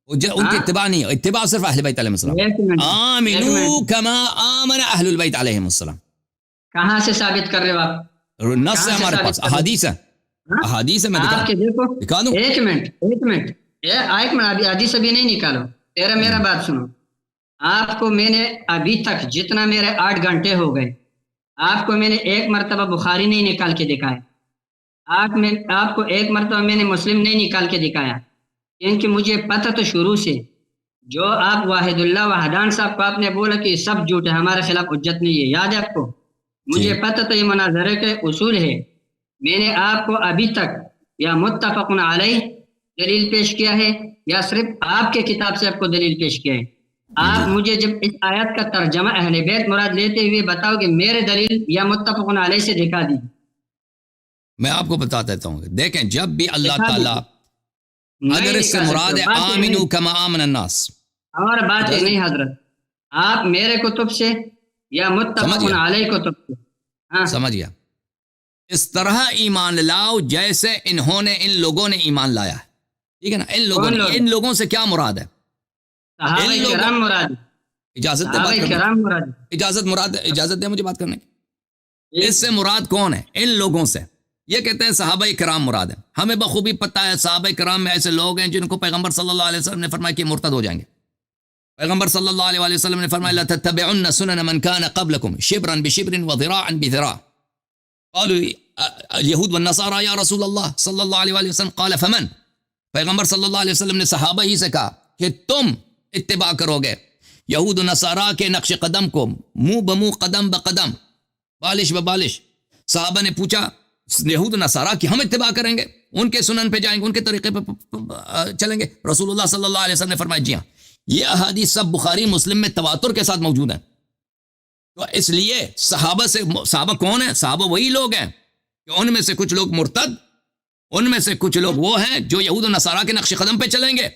پوچھتا ہوں، ان کی ہاں؟ اتباع نہیں ہے، اتباع صرف اہل بیت علیہم السلام. ایک منٹ، ایک آمنو منٹ، کما آمن اہل البیت علیہم السلام. کہاں سے ثابت کر رہے ہو آپ؟ نص کہاں ہے سے ہمارے ثابت پاس، کر رہے ہو؟ احادیث ہے، ہاں؟ احادیث ہے، میں آپ کے دیکھو، دکھا دوں. ایک منٹ ایک منٹ، ایک منٹ، ابھی حدیث ابھی نہیں نکالو، تیرا میرا بات سنو. آپ کو میں نے ابھی تک جتنا میرے 8 گھنٹے ہو گئے، آپ کو میں نے ایک مرتبہ بخاری نہیں نکال کے دکھایا، آپ کو ایک مرتبہ میں نے مسلم نہیں نکال کے دکھایا، کیونکہ مجھے پتہ تو شروع سے، جو آپ واحد اللہ وحدان صاحب کو آپ نے بولا کہ سب جھوٹ ہے، ہمارے خلاف حجت نہیں ہے، یاد ہے آپ کو؟ مجھے پتہ تو یہ مناظرے کے اصول ہے، میں نے آپ کو ابھی تک یا متفق علیہ دلیل پیش کیا ہے یا صرف آپ کے کتاب سے آپ کو دلیل پیش کیا ہے. آپ مجھے جب اس آیت کا ترجمہ اہل بیت مراد لیتے ہوئے بتاؤ کہ میرے دلیل یا متفق علیہ سے دکھا دی. میں آپ کو بتا دیتا ہوں، دیکھیں جب بھی اللہ دکھا تعالیٰ نہیں اگر اس سے دکھا مراد سکتے ہے ہو، بات یہ آمنو نہیں، کما آمن الناس، اور بات یہ اجازت؟ نہیں حضرت، آپ میرے کتب سے یا سمجھ متفق گیا، علیہ کتب سے، ہاں سمجھ گیا. اس طرح ایمان لاؤ جیسے انہوں نے، ان لوگوں نے ایمان لایا ہے، ٹھیک ہے نا؟ ان لوگوں کون نے، لوگ؟ ان لوگوں سے کیا مراد ہے؟ صحابہ ان لوگوں، کرام مراد، اجازت دے بات صحابہ کرنے کرام مراد. کی، اجازت مراد، اجازت دے مجھے بات کرنے کی. اس سے ایک- مراد کون ہے؟ ان لوگوں سے. یہ کہتے ہیں صحابہ کرام مراد ہے. ہمیں بخوبی پتہ ہے صحابہ کرام میں ایسے لوگ ہیں جن کو پیغمبر صلی اللہ علیہ وسلم نے فرمایا کہ مرتد ہو جائیں گے. پیغمبر صلی اللہ علیہ وسلم نے فرمایا لَتَتَّبِعُنَّ سُنَنَ مَنْ كَانَ قَبْلَكُمْ شِبْرًا بِشِبْرٍ وَذِرَاعًا بِذِرَاعٍ. قالوا اليهود والنصارى یا رسول اللہ صلی اللہ علیہ وسلم. قال فمن؟ پیغمبر صلی اللہ علیہ وسلم نے صحابہ ہی سے کہا کہ تم اتباع کرو گے یہود و نصارہ کے نقش قدم کو، منہ بمنہ قدم بقدم، بالش ببالش. صحابہ نے پوچھا یہود و نصارہ کی ہم اتباع کریں گے، ان کے سنن پہ جائیں گے، ان کے طریقے پہ چلیں گے؟ رسول اللہ صلی اللہ علیہ وسلم نے فرمایا جی ہاں. یہ احادیث سب بخاری مسلم میں تواتر کے ساتھ موجود ہیں. تو اس لیے صحابہ سے، صحابہ کون ہیں؟ صحابہ وہی لوگ ہیں کہ ان میں سے کچھ لوگ مرتد، ان میں سے کچھ لوگ وہ ہیں جو یہود و نصارہ کے نقش قدم پہ چلیں گے،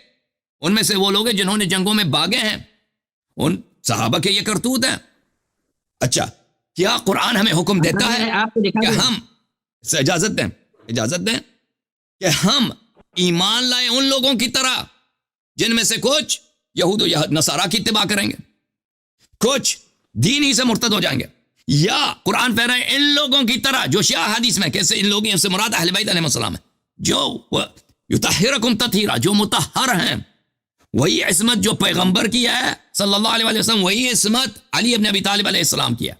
ان میں سے وہ لوگ ہیں جنہوں نے جنگوں میں بھاگے ہیں، ان صحابہ کے یہ کرتوت ہیں. اچھا، کیا قرآن ہمیں حکم دیتا ہے آپ کو دکھا کہ دوں، ہم، اجازت دیں، اجازت دیں کہ ہم ایمان لائیں ان لوگوں کی طرح جن میں سے کچھ یہود و نصارہ کی اتباع کریں گے، کچھ دین ہی سے مرتد ہو جائیں گے، یا قرآن کہہ رہے ہیں ان لوگوں کی طرح جو شیعہ حدیث میں، کیسے ان لوگوں سے مراد اہل بیت علیہ السلام ہے، جو یطہرکم تطہیرا، جو مطہر ہیں. وہی عصمت جو پیغمبر کی ہے صلی اللہ علیہ وسلم، وہی عصمت علی ابن ابی طالب علیہ السلام کی ہے،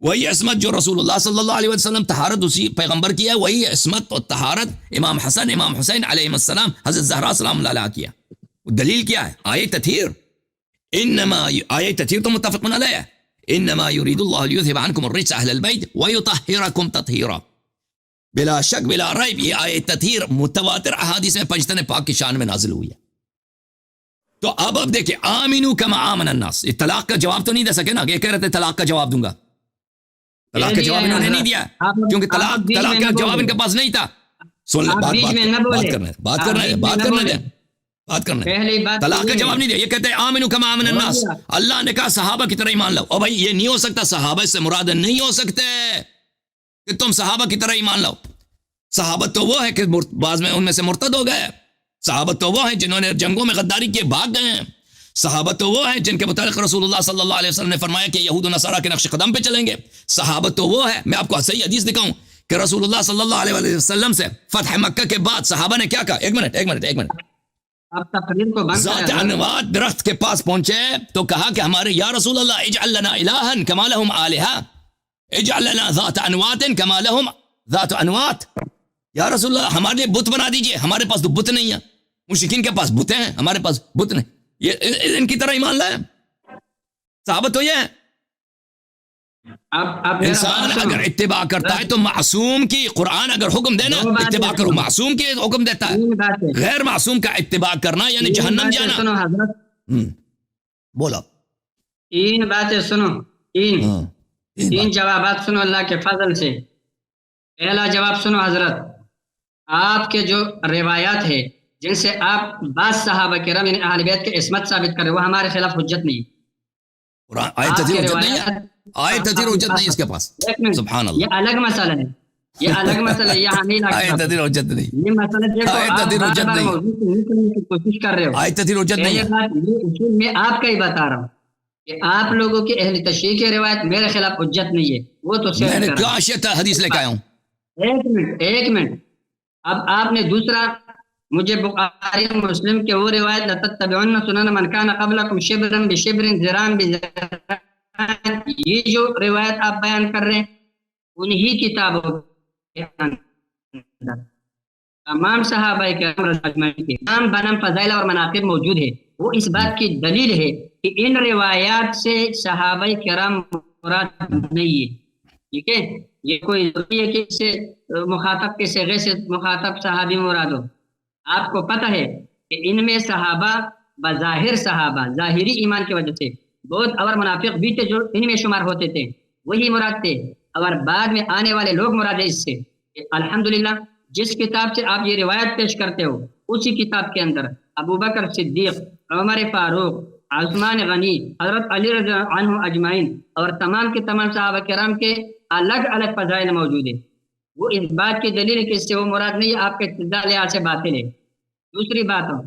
وہی عصمت جو رسول اللہ صلی اللہ علیہ وسلم طہارت اسی پیغمبر کی ہے، وہی عصمت اور طہارت امام حسن امام حسین علیہ السلام، حضرت زہرا سلام اللہ علیہ کی ہے. دلیل کیا ہے؟ آیت تطہیر. انما آیت تطہیر تو متفق علیہ ہے. انما یرید اللہ لیذھب عنکم الرجس اہل البیت ویطہرکم تطہیرا. بلا شک بلا ریب یہ آیت تطہیر متواتر احادیث میں پنجتن پاک کی شان میں نازل ہوئی ہے. تو اب دیکھیں آمنو کما آمن الناس، یہ طلاق کا جواب تو نہیں دے سکے نا، یہ کہہ رہے تھے طلاق کا جواب دوں گا. طلاق کا جواب انہوں نے نہیں دیا کیونکہ طلاق کا جواب ان کے پاس نہیں تھا. سن لیں، بات کرنے دیں. طلاق کا جواب نہیں دیا. یہ کہتے ہیں آمنو کما آمن الناس، اللہ نے کہا صحابہ کی طرح ایمان لاؤ. اور بھائی یہ نہیں ہو سکتا، صحابہ سے مراد نہیں ہو سکتے کہ تم صحابہ کی طرح ایمان لاؤ. صحابہ تو وہ ہے کہ بعض میں ان میں سے مرتد ہو گئے، صحابہ تو وہ ہیں جنہوں نے جنگوں میں غداری کیے بھاگ گئے ہیں، صحابہ تو وہ ہیں جن کے متعلق رسول اللہ صلی اللہ علیہ وسلم نے فرمایا کہ یہود و نصارہ کے نقش قدم پہ چلیں گے. صحابہ تو وہ ہے، میں آپ کو صحیح حدیث دکھاؤں کہ رسول اللہ صلی اللہ علیہ وسلم سے فتح مکہ کے بعد صحابہ نے کیا کہا؟ ایک منٹ آپ تقریر کو بند ذات کریں. انوات درخت کے پاس پہنچے تو کہا کہ ہمارے یا رسول اللہ اجعل لنا الہا کما لہم آلہا، اجعل لنا ذات انوات کما لہم ذات انوات. یا رسول اللہ ہمارے لیے بت بنا دیجئے، ہمارے پاس تو بت نہیں ہے، مشرکین کے پاس بتیں ہیں، ہمارے پاس بت نہیں. یہ ان کی طرح ایمان لائے. صحابہ تو یہ ہے. اب میرا انسان بات سنو۔ اگر اتباع کرتا ہے تو معصوم کی، قرآن اگر حکم دینا دو باتیں اتباع کرو، سنو۔ معصوم کی حکم دیتا ہے، تین باتیں، غیر معصوم کا اتباع کرنا یعنی تین جہنم باتیں جانا۔ سنو حضرت، بولا تین باتیں سنو، تین جوابات سنو اللہ کے فضل سے۔ پہلا جواب سنو حضرت، آپ کے جو روایات ہے جن سے آپ بعض صحابہ کرام یعنی اہل بیت کے عصمت ثابت کر رہے وہ ہمارے خلاف حجت نہیں۔ قرآن آیت آپ تذیر کے حجت نہیں ہے، روایات، آیت تذیر حجت نہیں اس کے پاس، ایک منٹ، سبحان اللہ، یہ الگ مسئلہ ہے، یہ الگ مسئلہ ہے، یہاں نہیں لا آیت کے تذیر حجت نہیں، یہ مسئلہ دیکھو، آیت آپ تذیر بار حجت بار نہیں، موضوع سے نکلنے کی کوشش کر رہے ہو۔ آیت تذیر حجت نہیں پہلی ہے۔ بات یہ اصول میں آپ کا ہی بتا رہا ہوں کہ آپ لوگوں کی اہل تشریح کی روایت میرے خلاف حجت نہیں ہے، وہ تو میں شیئر نے کرا۔ کیا اشیاء حدیث لے کے آیا ہوں؟ ایک منٹ، اب آپ نے دوسرا مجھے بخاری مسلم کے وہ روایت لَتَتَّبِعُنَّ سُنَنَ مَنْ كَانَ قَبْلَكُمْ شِبْرًا بِشِبْرٍ ذِرَاعًا بِذِرَاعٍ، یہ جو روایت آپ بیان کر رہے ہیں انہی کتابوں کے اندر تمام صحابہ کرام اجمعین کے نام بنام فضائل اور مناقب موجود ہے۔ وہ اس بات کی دلیل ہے کہ ان روایات سے صحابہ کرام مراد نہیں ہے، ٹھیک ہے؟ یہ کوئی ضروری ہے کہ اس سے مخاطب کے صیغے سے مخاطب صحابی مراد ہو۔ آپ کو پتہ ہے کہ ان میں صحابہ بظاہر صحابہ ظاہری ایمان کی وجہ سے بہت اور منافق بھی تھے جو ان میں شمار ہوتے تھے، وہی مراد تھے، اور بعد میں آنے والے لوگ مراد ہے اس سے۔ الحمدللہ جس کتاب سے آپ یہ روایت پیش کرتے ہو اسی کتاب کے اندر ابو بکر صدیق، عمر فاروق، عثمان غنی، حضرت علی رضی اللہ عنہ اجمعین اور تمام کے تمام صحابہ کرام کے الگ الگ فضائل موجود ہیں۔ وہ اس بات کی دلیل ہے کہ اس سے وہ مراد نہیں ہے، آپ کے استدلال لحاظ سے باطل ہے۔ دوسری بات ہو،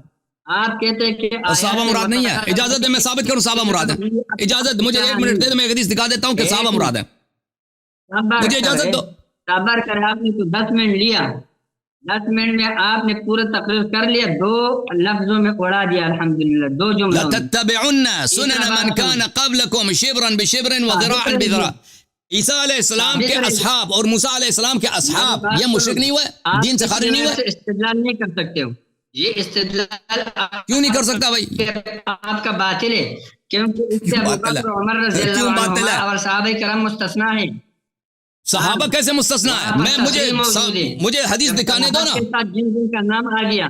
آپ کہتے ہیں کہ صحابہ مراد نہیں ہے، اجازت دے میں ثابت کروں صحابہ مراد ہے، اجازت مجھے 1 منٹ دے دو، میں حدیث دکھا دیتا ہوں کہ صحابہ مراد ہے، مجھے اجازت دو۔ صبر کر، آپ نے تو 10 منٹ لیا، 10 منٹ میں آپ نے پورا تقریر کر لیا، 2 لفظوں میں اڑا دیا الحمدللہ، 2 جملوں میں۔ لَتَتَّبِعُنَّ سُنَنَ مَنْ كَانَ قَبْلَكُمْ شِبْرًا بِشِبْرٍ وَذِرَاعًا بِذِرَاعٍ۔ عیسیٰ علیہ السلام کے اصحاب اور موسیٰ علیہ السلام کے اصحاب یہ مشرک نہیں ہوئے، دین سے خارج نہیں ہوئے؟ استدلال نہیں کر سکتے ہو، یہ استدلال کیوں نہیں کر سکتا بھائی؟ آپ کا باطل ہے، کیونکہ اس سے ابوبکر اور عمر رضی کیوں اللہ باطل ہے؟ عنہما اور صحابہ کرام مستثنیٰ ہیں۔ صحابہ کیسے مستثنیٰ ہے؟ مجھے حدیث دکھانے دو نا۔ جن جن کا نام آ گیا،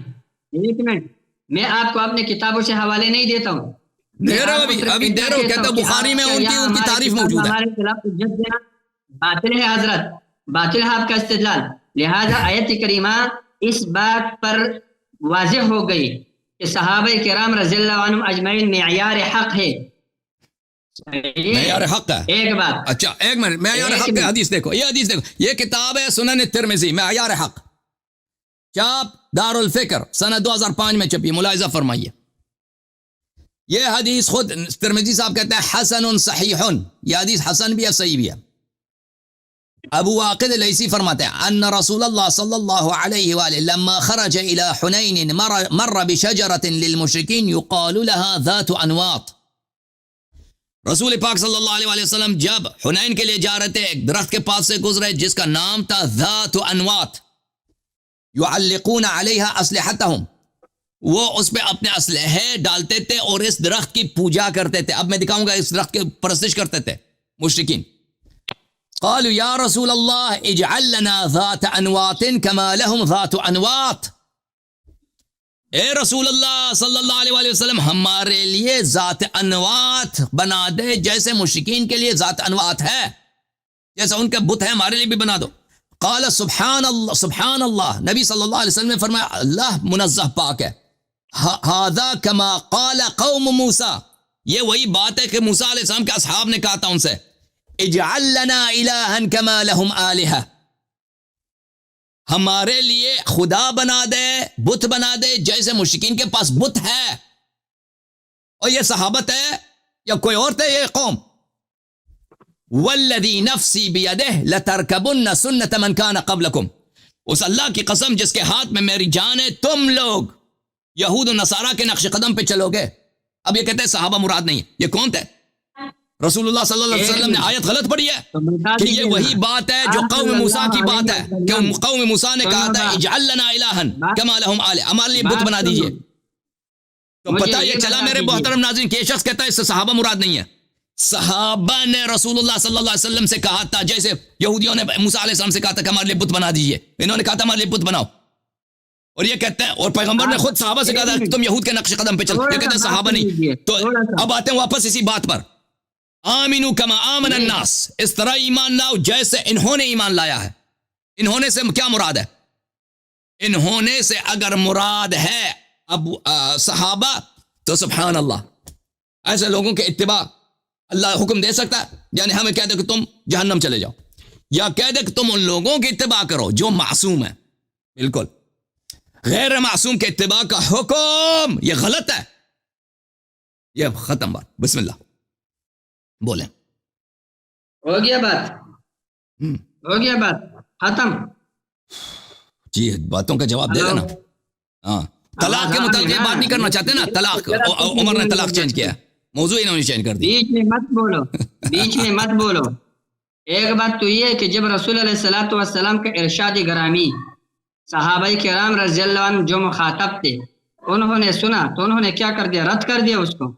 ایک منٹ، میں آپ کو اپنے کتابوں سے حوالے نہیں دیتا ہوں، دے رہا ہوں ابھی دے رہا ہوں، کہتا ہوں بخاری میں ان کی تعریف موجود ہے۔ ہمارے خلاف حجت دینا باطل ہے حضرت، باطل ہے آپ کا استدلال۔ لہذا آیت کریمہ اس بات پر واضح ہو گئی کہ صحابہ کرام رضی اللہ عنہم اجمعین معیار حق ہے، معیار حق ہے۔ ایک بات، اچھا ایک منٹ، معیار حق ہے، حدیث دیکھو، یہ حدیث دیکھو، یہ کتاب ہے سنن ترمذی، معیار حق، چاپ دار الفکر، سنہ 2005 میں چھپی، ملاحظہ فرمائیے۔ یہ حدیث خود ترمذی صاحب کہتے ہیں حسن صحیح، یہ حدیث حسن بھی ہے صحیح بھی ہے۔ ابو واقد لیسی فرماتے ہیں ان رسول اللہ صلی اللہ علیہ وآلہ لما خرج الى حنین مر بشجرة للمشرکین یقال لها ذات انواط۔ رسول پاک صلی اللہ علیہ وسلم جب حنین کے لیے جا رہے تھے، ایک درخت کے پاس سے گزرے جس کا نام تھا ذات انواط، یعلقون علیہا اسلحتہم، وہ اس پہ اپنے اسلحے ڈالتے تھے اور اس درخت کی پوجا کرتے تھے۔ اب میں دکھاؤں گا، اس درخت کی پرستش کرتے تھے مشرکین۔ قالوا یا رسول اللہ اجعل لنا ذات انواط کما لهم ذات انواط، اے رسول اللہ صلی اللہ علیہ وآلہ وسلم ہمارے لیے ذات انواط بنا دے جیسے مشرکین کے لیے ذات انواط ہے، جیسا ان کے بت ہے ہمارے لیے بھی بنا دو۔ قال سبحان اللہ، سبحان اللہ، نبی صلی اللہ علیہ وسلم نے فرمایا اللہ منزہ پاک ہے، ھذا کما قال قوم موسیٰ، یہ وہی بات ہے کہ موسیٰ علیہ السلام کے اصحاب نے کہا تھا ان سے، اجعل لنا الہا کما لهم آلہہ، ہمارے لیے خدا بنا دے، بت بنا دے جیسے مشرکین کے پاس بت ہے۔ اور یہ صحابت ہے یا کوئی اور تھے یہ قوم؟ والذی نفسی بیدہ لترکبن سنت من کان قبلکم، اس اللہ کی قسم جس کے ہاتھ میں میری جان ہے، تم لوگ یہود و نصارہ کے نقش قدم پہ چلو گے۔ اب یہ کہتے ہیں صحابہ مراد نہیں ہے، یہ کون تھے؟ رسول اللہ صلی اللہ علیہ وسلم نے آیت غلط پڑھی ہے کہ یہ وہی بات ہے جو قوم موسیٰ کی بات ہے کہ قوم موسیٰ نے کہا تھا اجعل لنا الہا کما لهم آلہہ، ہمارے لیے بت بنا دیجئے۔ تو پتہ یہ چلا میرے محترم ناظرین کہ یہ شخص کہتا ہے اس سے صحابہ مراد نہیں ہے، صحابہ نے رسول اللہ صلی اللہ علیہ وسلم سے کہا تھا، جیسے یہودیوں نے موسیٰ علیہ السلام سے کہا تھا کہ ہمارے لیے بت بنا دیجئے، انہوں نے کہا تھا ہمارے لیے بت بناؤ، اور یہ کہتے ہیں، اور پیغمبر نے خود صحابہ سے کہا تھا کہ تم یہود کے نقش قدم پہ چلو، یہ کہتے ہیں صحابہ نہیں۔ تو اب آتے ہیں واپس اسی بات پر، آمنو کما آمن الناس، اس طرح ایمان لاؤ جیسے انہوں نے ایمان لایا ہے۔ انہوں نے سے کیا مراد ہے؟ انہوں نے سے اگر مراد ہے اب صحابہ، تو سبحان اللہ، ایسے لوگوں کے اتباع اللہ حکم دے سکتا ہے؟ یعنی ہمیں کہہ دے کہ تم جہنم چلے جاؤ، یا کہہ دے کہ تم ان لوگوں کی اتباع کرو جو معصوم ہیں؟ بالکل غیر معصوم کے اتباع کا حکم یہ غلط ہے۔ یہ ختم بات، بسم اللہ بولیں۔ ہو گیا بات، ہو گیا بات، ختم۔ جی باتوں کا جواب دے دینا۔ ہاں، طلاق کے متعلق یہ بات نہیں کرنا چاہتے نا، طلاق عمر نے طلاق چینج کیا ہے، موضوع انہوں نے چینج کر دی۔ بیچ میں مت بولو، بیچ میں مت بولو۔ ایک بات تو یہ کہ جب رسول علیہ الصلوۃ والسلام کا ارشاد گرامی صحابہ کرام رضی اللہ عنہ جو مخاطب تھے، انہوں نے سنا تو انہوں نے کیا کر دیا؟ رد کر دیا اس کو۔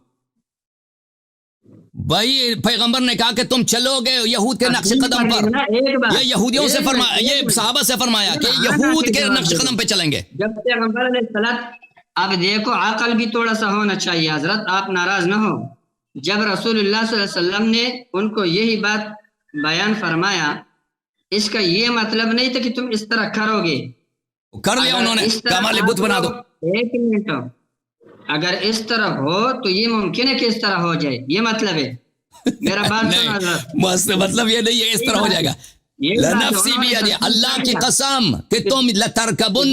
بھائی پیغمبر نے کہا کہ تم چلو گے یہود کے نقش قدم پر، یہ یہودیوں سے فرمایا، یہ صحابہ سے فرمایا کہ یہود کے نقش قدم پہ چلیں گے۔ جب پیغمبر علیہ السلام، اب دیکھو عقل بھی تھوڑا سا ہونا چاہیے حضرت، آپ ناراض نہ ہو۔ جب رسول اللہ صلی اللہ علیہ وسلم نے ان کو یہی بات بیان فرمایا، اس کا یہ مطلب نہیں تھا کہ تم اس طرح کرو گے۔ کر لیا انہوں نے کہ ہمارے لیے بت بنا دو۔ ایک منٹ، اگر اس طرح ہو تو یہ ممکن ہے کہ اس طرح ہو جائے، یہ مطلب ہے میرا بات سنو حضرت۔ مطلب یہ نہیں ہے اس طرح ہو جائے گا۔ لنفسی بیدی، اللہ کی قسم کہ تم لترکبن،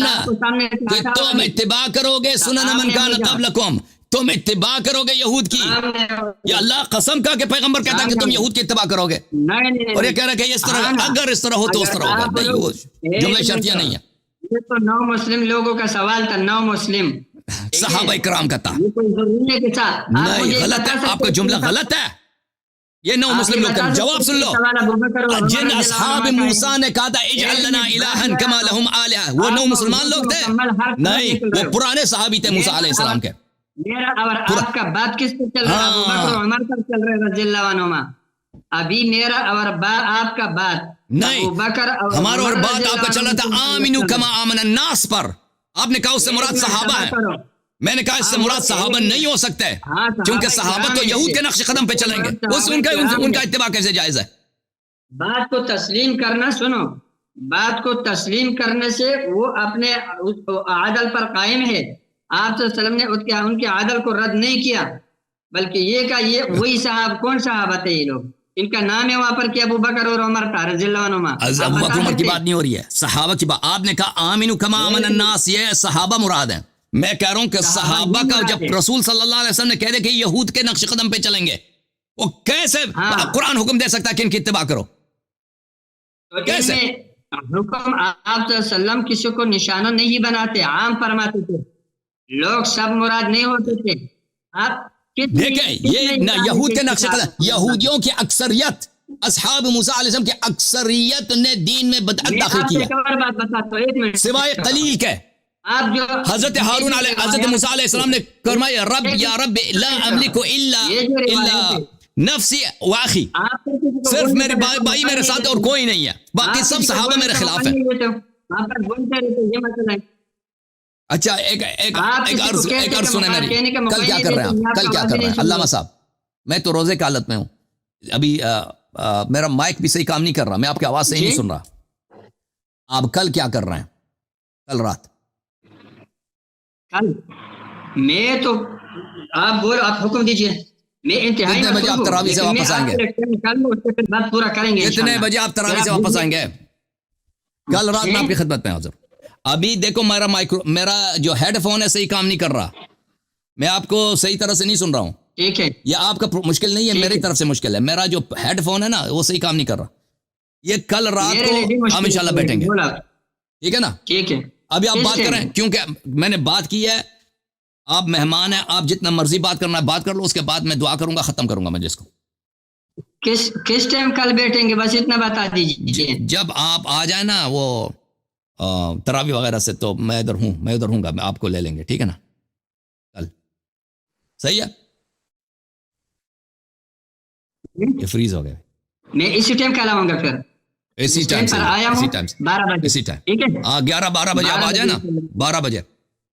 کہ تم اتباع کرو گے سنن من کان قبلکم، تم اتباع کرو گے یہود کی۔ یہ اللہ قسم کا کہ پیغمبر کہتا ہے کہ تم یہود کی اتباع کرو گے، اور یہ کہہ رہا ہے کہ اس طرح اگر اس طرح ہو تو اس طرح ہوگا۔ نہیں، وہ جملہ شرطیہ نہیں ہے۔ یہ تو نو مسلم لوگوں کا سوال تھا، نو مسلم صحابہ کرام کا تھا۔ یہ کوئی ضروری ہے کہ ساتھ نہیں، غلط ہے، آپ کا جملہ غلط ہے۔ یہ نو مسلم لوگ تھے۔ جواب سن لو، جن اصحاب موسیٰ نے کہا تھا اجعل لنا الہا کما لہم آلہہ، وہ نو مسلمان لوگ تھے؟ نہیں، وہ پرانے صحابی تھے موسیٰ علیہ السلام کے۔ میرا اور آپ کا بات کس پر چل رہا ہے؟ ابو بکر و عمر پر چل رہا ہے رضی اللہ عنہما۔ ابھی میرا اور آپ کا بات نہیں، ہمارا اور بات آپ کا چل رہا تھا آمنو کما آمن الناس پر۔ آپ نے کہا اس سے مراد صحابہ ہے، میں نے کہا اس سے مراد صحابہ نہیں ہو سکتے، کیونکہ صحابہ تو یہود کے نقش قدم پہ چلیں گے، ان کا اتباع کیسے جائز ہے؟ بات کو تسلیم کرنا، سنو، بات کو تسلیم کرنے سے وہ اپنے عدل پر قائم ہے۔ آپ صلی اللہ علیہ وسلم نے ان کے عدل کو رد نہیں کیا، بلکہ یہ کہا یہ وہی صحابہ، کون صحابہ تھے یہ لوگ؟ ان کا نام ہے وہاں پر کہ ابو بکر اور عمر تھا رضی اللہ عنہما۔ ابو بکر عمر کی بات نہیں ہو رہی ہے، صحابہ کی بات۔ آپ نے کہا آمنو کما آمن الناس، یہ صحابہ مراد ہیں۔ میں کہہ رہا ہوں کہ صحابہ کا جب رسول صلی اللہ علیہ وسلم نے کہہ دے کہ یہود کے نقش قدم پہ چلیں گے، وہ کیسے قرآن حکم دے سکتا ہے کہ ان کی اتباع کرو؟ کیسے حکم؟ آپ صلی اللہ علیہ وسلم کسی کو نشانہ نہیں بناتے، عام فرماتے تھے، لوگ سب مراد نہیں ہوتے تھے۔ آپ دیکھیں، یہ یہود کے نقش قدم، یہودیوں کی اکثریت، اصحاب موسیٰ علیہ السلام کی اکثریت نے دین میں بدعت داخل کیا، سوائے قلیل کے۔ آپ جو حضرت ہارون علیہ، حضرت موسیٰ علیہ السلام نے فرمایا رب یا رب لا املک الا نفسی واخی، صرف میرے بھائی میرے ساتھ اور کوئی نہیں ہے، باقی سب صحابہ میرے خلاف ہیں۔ اچھا ایک عرض سنیں میری، کل کیا کر رہے ہیں آپ؟ کل کیا کر رہے ہیں علامہ صاحب؟ میں تو روزے کی حالت میں ہوں ابھی، میرا مائک بھی صحیح کام نہیں کر رہا، میں آپ کی آواز صحیح نہیں سن رہا۔ آپ کل کیا کر رہے ہیں؟ کل رات میں تو آپ بول، آپ حکم دیجئے، میں انتہائی کتنے بجے آپ تراویح سے واپس آئیں گے؟ پورا کریں گے کتنے بجے آپ تراویح سے واپس آئیں گے؟ کل رات میں آپ کی خدمت میں حاضر۔ ابھی دیکھو میرا جو ہیڈ فون ہے صحیح کام نہیں کر رہا، میں آپ کو صحیح طرح سے نہیں سن رہا ہوں۔ ٹھیک ہے، یہ آپ کا مشکل نہیں ہے، میری طرف سے مشکل ہے، میرا جو ہیڈ فون ہے نا وہ صحیح کام نہیں کر رہا۔ یہ کل رات کو ہم انشاءاللہ بیٹھیں گے، ٹھیک ہے نا؟ ٹھیک ہے، ابھی آپ بات کریں، کیونکہ میں نے بات کی ہے، آپ مہمان ہیں، آپ جتنا مرضی بات کرنا ہے بات کر لو، اس کے بعد میں دعا کروں گا، ختم کروں گا مجلس کو۔ کس ٹائم کل بیٹھیں گے بس اتنا بتا دیجیے۔ جب آپ آ جائیں نا وہ تراویح وغیرہ سے، تو میں ادھر ہوں گا، میں آپ کو لے لیں گے، ٹھیک ہے نا؟ کل صحیح ہے؟ یہ فریز ہو گئے. میں اسی ٹائم کہلاؤں گا پھر. اسی ٹائم سے, پر آیا اسی ہوں ٹائم سے, 12 بجے. اسی ٹائم. ٹھیک ہے, ہاں 11-12 بجے آپ آ جائیں نا, 12 بجے.